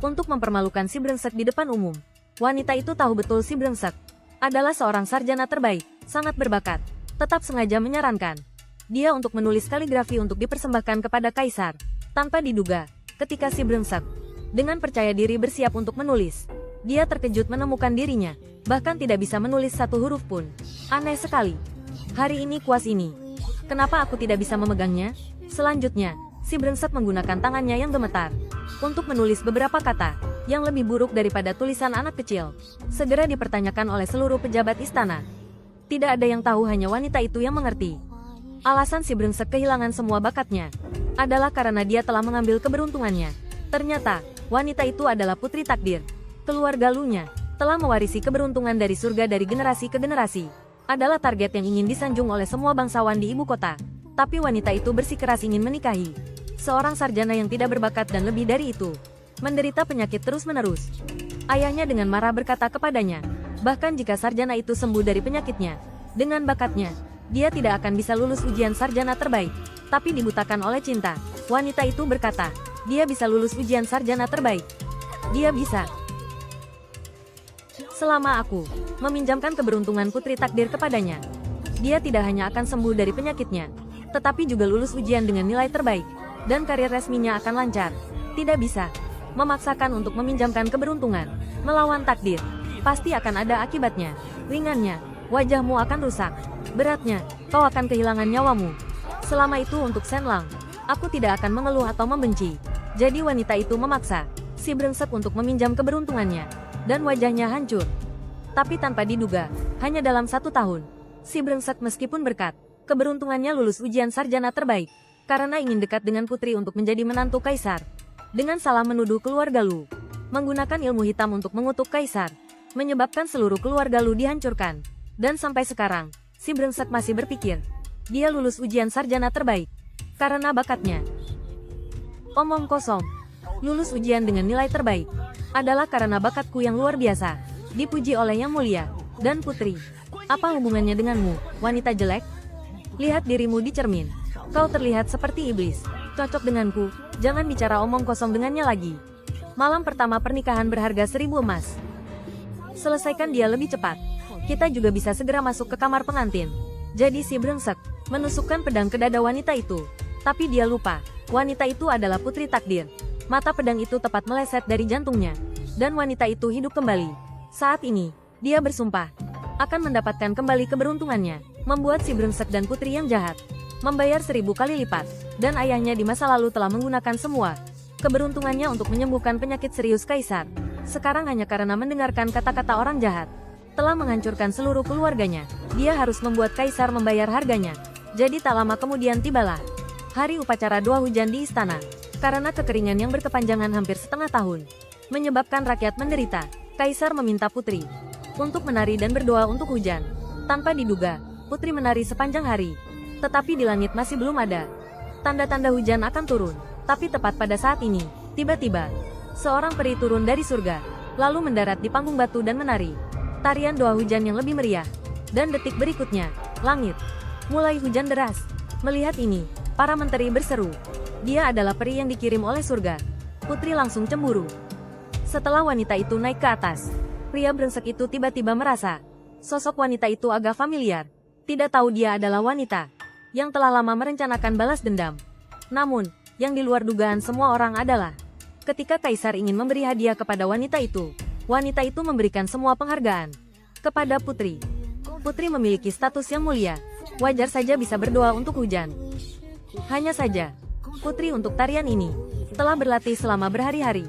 untuk mempermalukan si brengsek di depan umum. Wanita itu tahu betul si brengsek adalah seorang sarjana terbaik, sangat berbakat, tetap sengaja menyarankan dia untuk menulis kaligrafi untuk dipersembahkan kepada kaisar. Tanpa diduga, ketika si brengsek dengan percaya diri bersiap untuk menulis, dia terkejut menemukan dirinya bahkan tidak bisa menulis satu huruf pun. Aneh sekali. Hari ini kuas ini. Kenapa aku tidak bisa memegangnya? Selanjutnya, si brengsek menggunakan tangannya yang gemetar untuk menulis beberapa kata yang lebih buruk daripada tulisan anak kecil. Segera dipertanyakan oleh seluruh pejabat istana. Tidak ada yang tahu, hanya wanita itu yang mengerti. Alasan si brengsek kehilangan semua bakatnya adalah karena dia telah mengambil keberuntungannya. Ternyata, wanita itu adalah putri takdir. Keluarga Lunya telah mewarisi keberuntungan dari surga dari generasi ke generasi. Adalah target yang ingin disanjung oleh semua bangsawan di ibu kota. Tapi wanita itu bersikeras ingin menikahi seorang sarjana yang tidak berbakat dan lebih dari itu, menderita penyakit terus-menerus. Ayahnya dengan marah berkata kepadanya, bahkan jika sarjana itu sembuh dari penyakitnya, dengan bakatnya, dia tidak akan bisa lulus ujian sarjana terbaik. Tapi dibutakan oleh cinta, wanita itu berkata, dia bisa lulus ujian sarjana terbaik. Dia bisa. Selama aku meminjamkan keberuntungan putri takdir kepadanya, dia tidak hanya akan sembuh dari penyakitnya, tetapi juga lulus ujian dengan nilai terbaik, dan karir resminya akan lancar. Tidak bisa memaksakan untuk meminjamkan keberuntungan melawan takdir. Pasti akan ada akibatnya. Ringannya, wajahmu akan rusak. Beratnya, kau akan kehilangan nyawamu. Selama itu untuk Shen Lang, aku tidak akan mengeluh atau membenci. Jadi wanita itu memaksa si brengsek untuk meminjam keberuntungannya, dan wajahnya hancur. Tapi tanpa diduga, hanya dalam 1 tahun, si brengsek meskipun berkat keberuntungannya lulus ujian sarjana terbaik, karena ingin dekat dengan putri untuk menjadi menantu kaisar. Dengan salah menuduh keluarga Lu, menggunakan ilmu hitam untuk mengutuk kaisar, menyebabkan seluruh keluarga Lu dihancurkan. Dan sampai sekarang, si brengsek masih berpikir dia lulus ujian sarjana terbaik karena bakatnya. Omong kosong. Lulus ujian dengan nilai terbaik adalah karena bakatku yang luar biasa, dipuji oleh Yang Mulia dan Putri. Apa hubungannya denganmu, wanita jelek? Lihat dirimu di cermin. Kau terlihat seperti iblis. Cocok denganku, jangan bicara omong kosong dengannya lagi. Malam pertama pernikahan berharga 1000 emas. Selesaikan dia lebih cepat. Kita juga bisa segera masuk ke kamar pengantin. Jadi si brengsek menusukkan pedang ke dada wanita itu. Tapi dia lupa, wanita itu adalah putri takdir. Mata pedang itu tepat meleset dari jantungnya. Dan wanita itu hidup kembali. Saat ini, dia bersumpah akan mendapatkan kembali keberuntungannya, membuat si brengsek dan putri yang jahat membayar 1000 kali lipat. Dan ayahnya di masa lalu telah menggunakan semua keberuntungannya untuk menyembuhkan penyakit serius kaisar. Sekarang hanya karena mendengarkan kata-kata orang jahat, telah menghancurkan seluruh keluarganya. Dia harus membuat kaisar membayar harganya. Jadi tak lama kemudian tibalah hari upacara dua hujan di istana. Karena kekeringan yang berkepanjangan hampir setengah tahun, menyebabkan rakyat menderita, kaisar meminta putri untuk menari dan berdoa untuk hujan. Tanpa diduga, putri menari sepanjang hari. Tetapi di langit masih belum ada tanda-tanda hujan akan turun. Tapi tepat pada saat ini, tiba-tiba, seorang peri turun dari surga, lalu mendarat di panggung batu dan menari tarian doa hujan yang lebih meriah. Dan detik berikutnya, langit mulai hujan deras. Melihat ini, para menteri berseru, dia adalah peri yang dikirim oleh surga. Putri langsung cemburu. Setelah wanita itu naik ke atas, pria brengsek itu tiba-tiba merasa sosok wanita itu agak familiar. Tidak tahu dia adalah wanita yang telah lama merencanakan balas dendam. Namun, yang di luar dugaan semua orang adalah ketika kaisar ingin memberi hadiah kepada wanita itu memberikan semua penghargaan kepada putri. Putri memiliki status yang mulia, wajar saja bisa berdoa untuk hujan. Hanya saja, putri untuk tarian ini telah berlatih selama berhari-hari.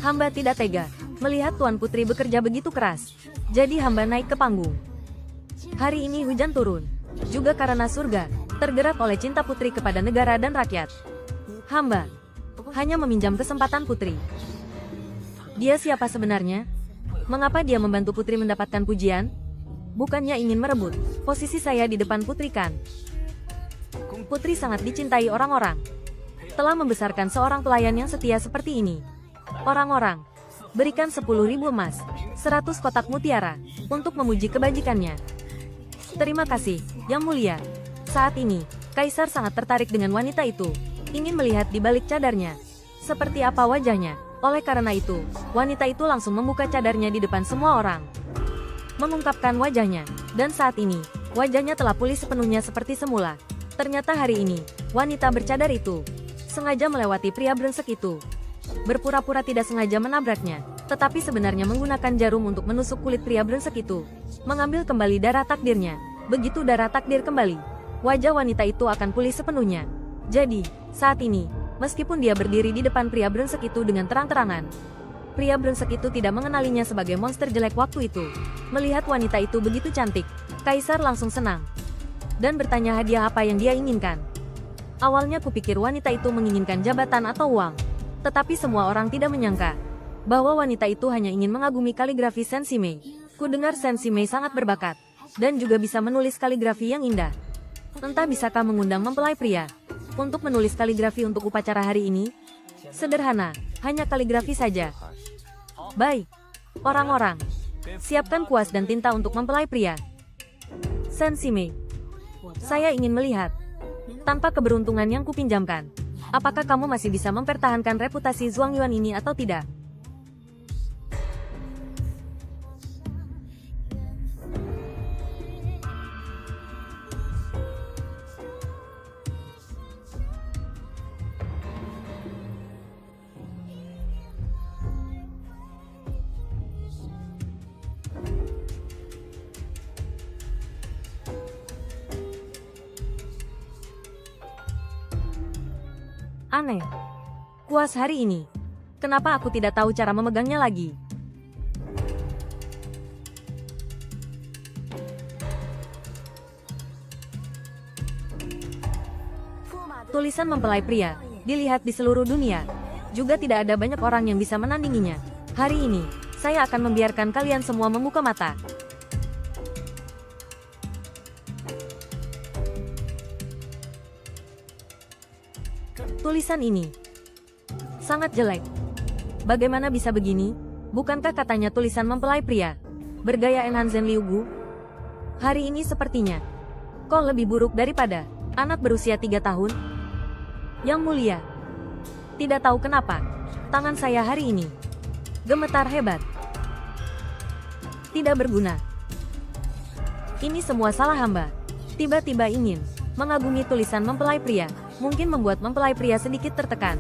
Hamba tidak tega melihat Tuan Putri bekerja begitu keras. Jadi hamba naik ke panggung. Hari ini hujan turun, juga karena surga tergerak oleh cinta putri kepada negara dan rakyat. Hamba hanya meminjam kesempatan putri. Dia siapa sebenarnya? Mengapa dia membantu putri mendapatkan pujian? Bukannya ingin merebut posisi saya di depan putri kan? Putri sangat dicintai orang-orang. Telah membesarkan seorang pelayan yang setia seperti ini. Orang-orang berikan 10.000 emas, 100 kotak mutiara, untuk memuji kebajikannya. Terima kasih, Yang Mulia. Saat ini, Kaisar sangat tertarik dengan wanita itu. Ingin melihat di balik cadarnya. Seperti apa wajahnya. Oleh karena itu, wanita itu langsung membuka cadarnya di depan semua orang, mengungkapkan wajahnya. Dan saat ini, wajahnya telah pulih sepenuhnya seperti semula. Ternyata hari ini, wanita bercadar itu sengaja melewati pria brengsek itu. Berpura-pura tidak sengaja menabraknya, tetapi sebenarnya menggunakan jarum untuk menusuk kulit pria brengsek itu. Mengambil kembali darah takdirnya. Begitu darah takdir kembali, wajah wanita itu akan pulih sepenuhnya. Jadi, saat ini, meskipun dia berdiri di depan pria brengsek itu dengan terang-terangan, pria brengsek itu tidak mengenalinya sebagai monster jelek waktu itu. Melihat wanita itu begitu cantik, Kaisar langsung senang dan bertanya hadiah apa yang dia inginkan. Awalnya kupikir wanita itu menginginkan jabatan atau uang, tetapi semua orang tidak menyangka bahwa wanita itu hanya ingin mengagumi kaligrafi Senshi Mei. Ku dengar Senshi Mei sangat berbakat dan juga bisa menulis kaligrafi yang indah. Entah bisakah mengundang mempelai pria untuk menulis kaligrafi untuk upacara hari ini? Sederhana, hanya kaligrafi saja. Baik, orang-orang, siapkan kuas dan tinta untuk mempelai pria. Senshi Mei, saya ingin melihat, tanpa keberuntungan yang kupinjamkan, apakah kamu masih bisa mempertahankan reputasi Zhuang Yuan ini atau tidak? Aneh. Kuas hari ini. Kenapa aku tidak tahu cara memegangnya lagi? Tulisan mempelai pria dilihat di seluruh dunia. Juga tidak ada banyak orang yang bisa menandinginya. Hari ini, saya akan membiarkan kalian semua membuka mata. Tulisan ini sangat jelek. Bagaimana bisa begini? Bukankah katanya tulisan mempelai pria bergaya Enhanzen Liu Gu? Hari ini sepertinya kok lebih buruk daripada anak berusia 3 tahun. Yang mulia, tidak tahu kenapa tangan saya hari ini gemetar hebat. Tidak berguna. Ini semua salah hamba. Tiba-tiba ingin mengagumi tulisan mempelai pria mungkin membuat mempelai pria sedikit tertekan.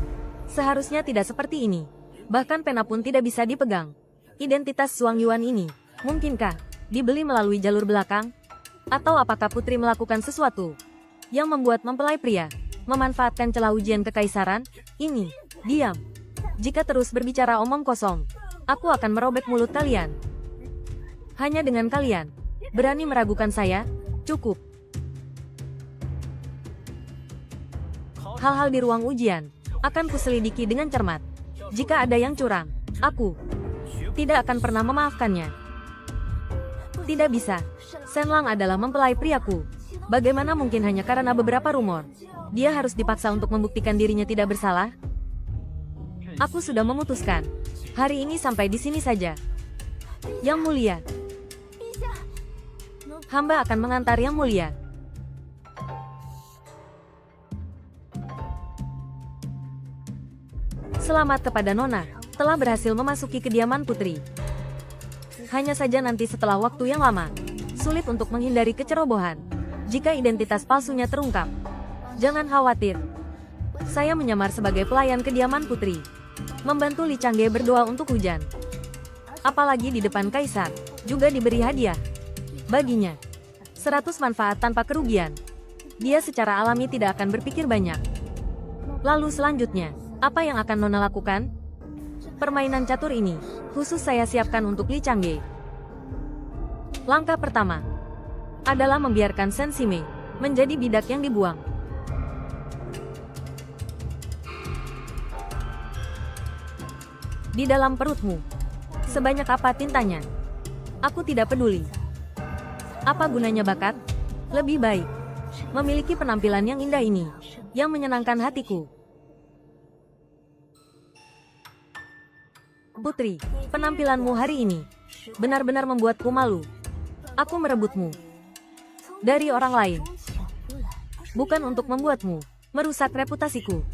Seharusnya tidak seperti ini. Bahkan pena pun tidak bisa dipegang. Identitas Zhuang Yuan ini, mungkinkah dibeli melalui jalur belakang? Atau apakah putri melakukan sesuatu yang membuat mempelai pria memanfaatkan celah ujian kekaisaran? Ini, diam. Jika terus berbicara omong kosong, aku akan merobek mulut kalian. Hanya dengan kalian berani meragukan saya, cukup. Hal-hal di ruang ujian akan kuselidiki dengan cermat. Jika ada yang curang, aku tidak akan pernah memaafkannya. Tidak bisa. Shen Lang adalah mempelai priaku. Bagaimana mungkin hanya karena beberapa rumor dia harus dipaksa untuk membuktikan dirinya tidak bersalah? Aku sudah memutuskan. Hari ini sampai di sini saja. Yang mulia, hamba akan mengantar Yang mulia. Selamat kepada Nona, telah berhasil memasuki kediaman putri. Hanya saja nanti setelah waktu yang lama, sulit untuk menghindari kecerobohan. Jika identitas palsunya terungkap, jangan khawatir. Saya menyamar sebagai pelayan kediaman putri, membantu Li Changge berdoa untuk hujan. Apalagi di depan kaisar, juga diberi hadiah. Baginya, 100 manfaat tanpa kerugian. Dia secara alami tidak akan berpikir banyak. Lalu selanjutnya, apa yang akan Nona lakukan? Permainan catur ini, khusus saya siapkan untuk Li Changge. Langkah pertama adalah membiarkan Senshi Mei menjadi bidak yang dibuang. Di dalam perutmu, sebanyak apa tintanya? Aku tidak peduli. Apa gunanya bakat? Lebih baik memiliki penampilan yang indah ini, yang menyenangkan hatiku. Putri, penampilanmu hari ini benar-benar membuatku malu. Aku merebutmu dari orang lain, bukan untuk membuatmu merusak reputasiku.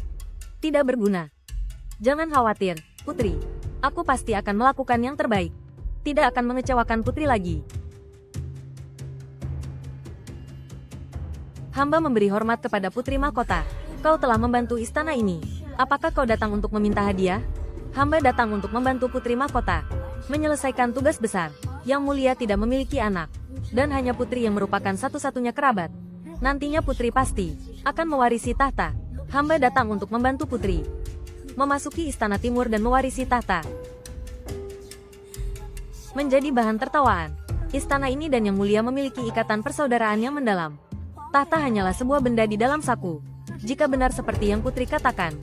Tidak berguna. Jangan khawatir, Putri, aku pasti akan melakukan yang terbaik. Tidak akan mengecewakan Putri lagi. Hamba memberi hormat kepada Putri Mahkota. Kau telah membantu istana ini. Apakah kau datang untuk meminta hadiah? Hamba datang untuk membantu Putri Mahkota menyelesaikan tugas besar. Yang Mulia tidak memiliki anak, dan hanya Putri yang merupakan satu-satunya kerabat. Nantinya Putri pasti akan mewarisi tahta. Hamba datang untuk membantu Putri memasuki Istana Timur dan mewarisi tahta. Menjadi bahan tertawaan. Istana ini dan Yang Mulia memiliki ikatan persaudaraan yang mendalam. Tahta hanyalah sebuah benda di dalam saku. Jika benar seperti yang Putri katakan,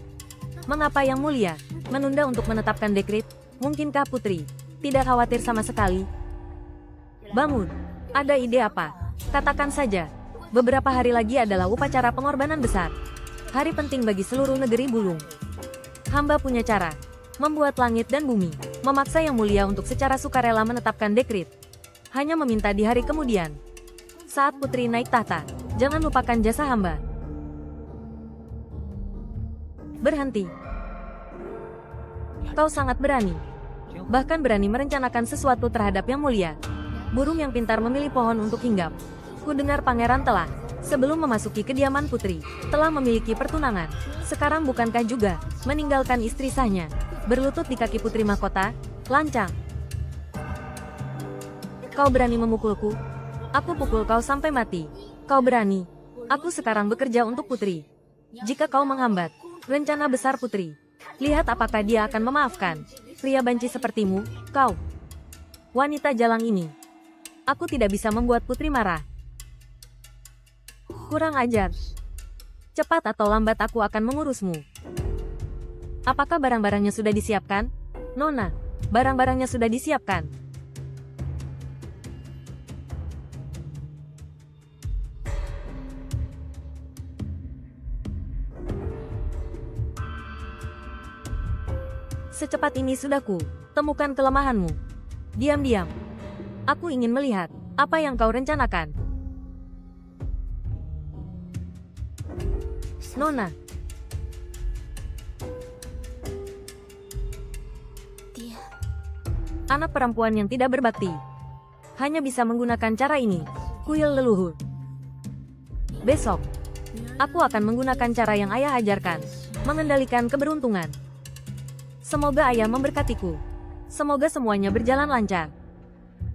mengapa Yang Mulia menunda untuk menetapkan dekret? Mungkinkah Putri tidak khawatir sama sekali? Bangun. Ada ide apa? Katakan saja. Beberapa hari lagi adalah upacara pengorbanan besar. Hari penting bagi seluruh negeri Bulung. Hamba punya cara. Membuat langit dan bumi. Memaksa Yang Mulia untuk secara sukarela menetapkan dekret. Hanya meminta di hari kemudian. Saat Putri naik tahta, jangan lupakan jasa hamba. Berhenti. Kau sangat berani. Bahkan berani merencanakan sesuatu terhadap Yang Mulia. Burung yang pintar memilih pohon untuk hinggap. Ku dengar pangeran telah, sebelum memasuki kediaman Putri, telah memiliki pertunangan. Sekarang bukankah juga meninggalkan istri sahnya, berlutut di kaki Putri Mahkota? Lancang. Kau berani memukulku? Aku pukul kau sampai mati. Kau berani. Aku sekarang bekerja untuk Putri. Jika kau menghambat rencana besar Putri, lihat apakah dia akan memaafkan. Pria banci sepertimu, kau. Wanita jalang ini. Aku tidak bisa membuat Putri marah. Kurang ajar. Cepat atau lambat aku akan mengurusmu. Apakah barang-barangnya sudah disiapkan? Nona, barang-barangnya sudah disiapkan. Secepat ini sudah ku temukan kelemahanmu. Diam-diam. Aku ingin melihat apa yang kau rencanakan. Nona. Dia. Anak perempuan yang tidak berbakti. Hanya bisa menggunakan cara ini. Kuil leluhur. Besok, aku akan menggunakan cara yang ayah ajarkan. Mengendalikan keberuntungan. Semoga ayah memberkatiku. Semoga semuanya berjalan lancar.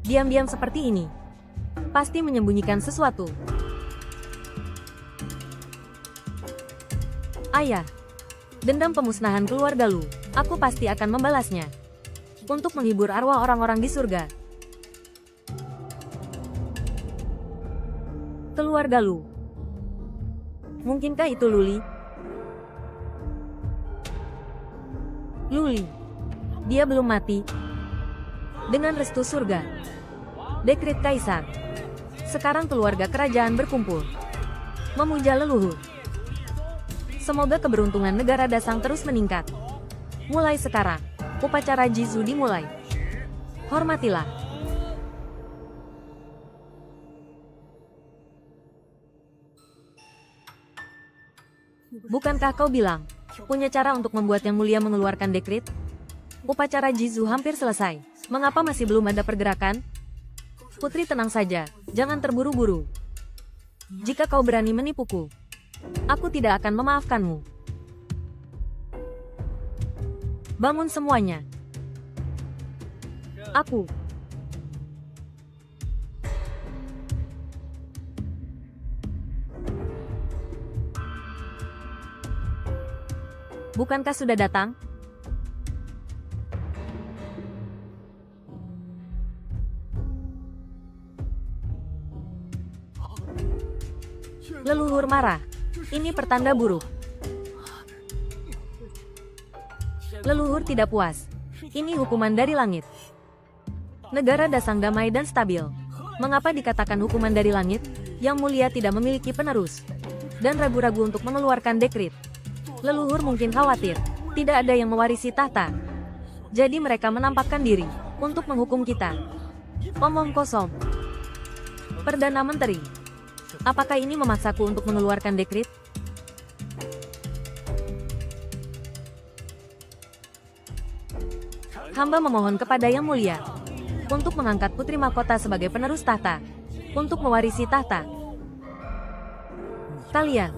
Diam-diam seperti ini pasti menyembunyikan sesuatu. Ayah, dendam pemusnahan keluarga Lu, aku pasti akan membalasnya. Untuk menghibur arwah orang-orang di surga. Keluarga Lu. Mungkinkah itu Luli? Luli. Dia belum mati. Dengan restu surga. Dekret Kaisar. Sekarang keluarga kerajaan berkumpul. Memuja leluhur. Semoga keberuntungan negara Dasang terus meningkat. Mulai sekarang, upacara Jizu dimulai. Hormatilah. Bukankah kau bilang, punya cara untuk membuat Yang Mulia mengeluarkan dekret? Upacara Jizu hampir selesai. Mengapa masih belum ada pergerakan? Putri tenang saja, jangan terburu-buru. Jika kau berani menipuku, aku tidak akan memaafkanmu. Bangun semuanya. Aku. Bukankah sudah datang? Leluhur marah. Ini pertanda buruk. Leluhur tidak puas. Ini hukuman dari langit. Negara Dasang damai dan stabil. Mengapa dikatakan hukuman dari langit? Yang Mulia tidak memiliki penerus. Dan ragu-ragu untuk mengeluarkan dekret. Leluhur mungkin khawatir. Tidak ada yang mewarisi tahta. Jadi mereka menampakkan diri untuk menghukum kita. Omong kosong. Perdana Menteri. Apakah ini memaksaku untuk mengeluarkan dekret? Hamba memohon kepada Yang Mulia untuk mengangkat Putri Mahkota sebagai penerus tahta, untuk mewarisi tahta. Kalian,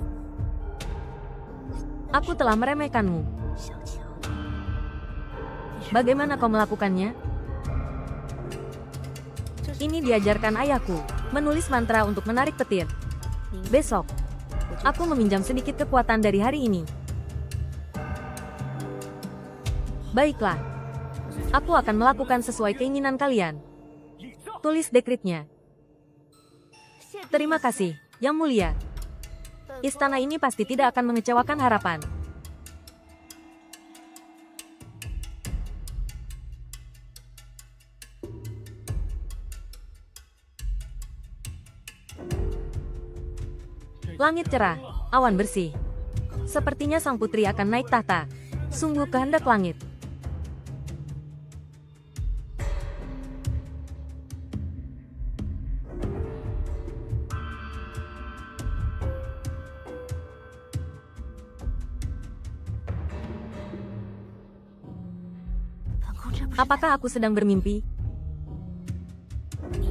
aku telah meremehkanmu. Bagaimana kau melakukannya? Ini diajarkan ayahku, menulis mantra untuk menarik petir. Besok, aku meminjam sedikit kekuatan dari hari ini. Baiklah, aku akan melakukan sesuai keinginan kalian. Tulis dekritnya. Terima kasih, Yang Mulia. Istana ini pasti tidak akan mengecewakan harapan. Langit cerah, awan bersih. Sepertinya sang putri akan naik tahta. Sungguh kehendak langit. Apakah aku sedang bermimpi?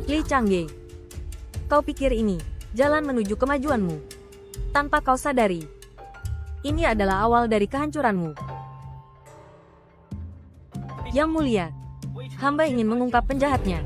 Li Changge, kau pikir ini jalan menuju kemajuanmu? Tanpa kau sadari, ini adalah awal dari kehancuranmu. Yang Mulia, hamba ingin mengungkap penjahatnya.